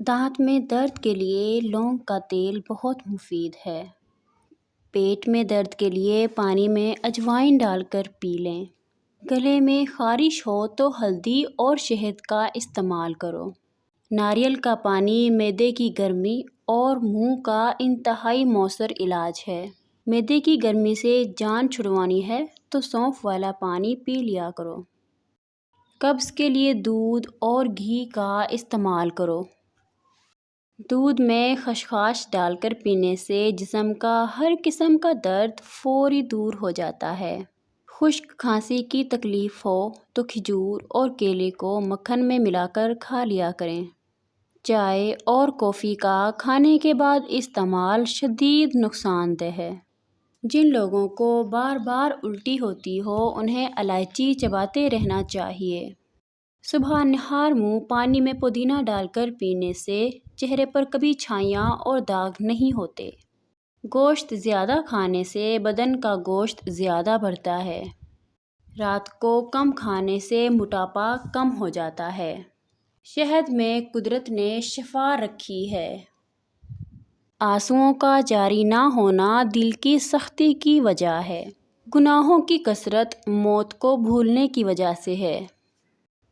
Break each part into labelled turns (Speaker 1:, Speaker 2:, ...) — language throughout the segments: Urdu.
Speaker 1: دانت میں درد کے لیے لونگ کا تیل بہت مفید ہے۔ پیٹ میں درد کے لیے پانی میں اجوائن ڈال کر پی لیں۔ گلے میں خارش ہو تو ہلدی اور شہد کا استعمال کرو۔ ناریل کا پانی معدے کی گرمی اور منہ کا انتہائی مؤثر علاج ہے۔ معدے کی گرمی سے جان چھڑوانی ہے تو سونف والا پانی پی لیا کرو۔ قبض کے لیے دودھ اور گھی کا استعمال کرو۔ دودھ میں خسخاس ڈال کر پینے سے جسم کا ہر قسم کا درد فوری دور ہو جاتا ہے۔ خشک کھانسی کی تکلیف ہو تو کھجور اور کیلے کو مکھن میں ملا کر کھا لیا کریں۔ چائے اور کافی کا کھانے کے بعد استعمال شدید نقصان دہ ہے۔ جن لوگوں کو بار بار الٹی ہوتی ہو انہیں الائچی چباتے رہنا چاہیے۔ صبح نہار منہ پانی میں پودینہ ڈال کر پینے سے چہرے پر کبھی چھائیاں اور داغ نہیں ہوتے۔ گوشت زیادہ کھانے سے بدن کا گوشت زیادہ بڑھتا ہے۔ رات کو کم کھانے سے موٹاپا کم ہو جاتا ہے۔ شہد میں قدرت نے شفا رکھی ہے۔ آنسوؤں کا جاری نہ ہونا دل کی سختی کی وجہ ہے۔ گناہوں کی کثرت موت کو بھولنے کی وجہ سے ہے۔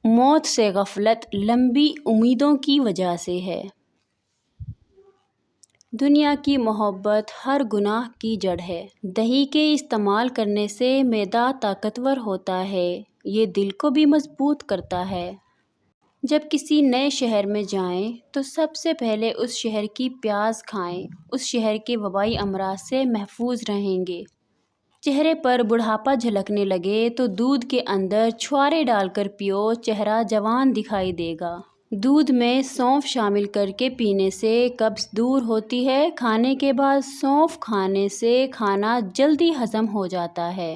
Speaker 1: موت سے غفلت لمبی امیدوں کی وجہ سے ہے۔ دنیا کی محبت ہر گناہ کی جڑ ہے۔ دہی کے استعمال کرنے سے معدہ طاقتور ہوتا ہے۔ یہ دل کو بھی مضبوط کرتا ہے۔ جب کسی نئے شہر میں جائیں تو سب سے پہلے اس شہر کی پیاز کھائیں۔ اس شہر کے وبائی امراض سے محفوظ رہیں گے۔ چہرے پر بڑھاپا جھلکنے لگے تو دودھ کے اندر چھوارے ڈال کر پیو، چہرہ جوان دکھائی دے گا۔ دودھ میں سونف شامل کر کے پینے سے قبض دور ہوتی ہے۔ کھانے کے بعد سونف کھانے سے کھانا جلدی ہضم ہو جاتا ہے۔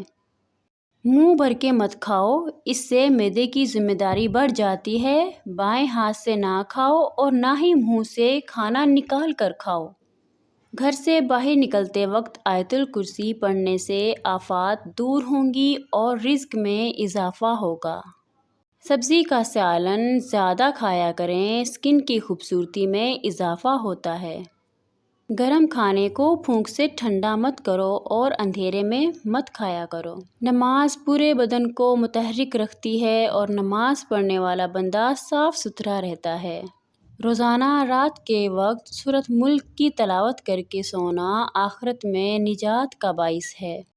Speaker 1: منہ بھر کے مت کھاؤ، اس سے معدے کی ذمہ داری بڑھ جاتی ہے۔ بائیں ہاتھ سے نہ کھاؤ اور نہ ہی منہ سے کھانا نکال کر کھاؤ۔ گھر سے باہر نکلتے وقت آیت الکرسی پڑھنے سے آفات دور ہوں گی اور رزق میں اضافہ ہوگا۔ سبزی کا سالن زیادہ کھایا کریں، اسکن کی خوبصورتی میں اضافہ ہوتا ہے۔ گرم کھانے کو پھونک سے ٹھنڈا مت کرو اور اندھیرے میں مت کھایا کرو۔ نماز پورے بدن کو متحرک رکھتی ہے اور نماز پڑھنے والا بندہ صاف ستھرا رہتا ہے۔ روزانہ رات کے وقت سورۃ ملک کی تلاوت کر کے سونا آخرت میں نجات کا باعث ہے۔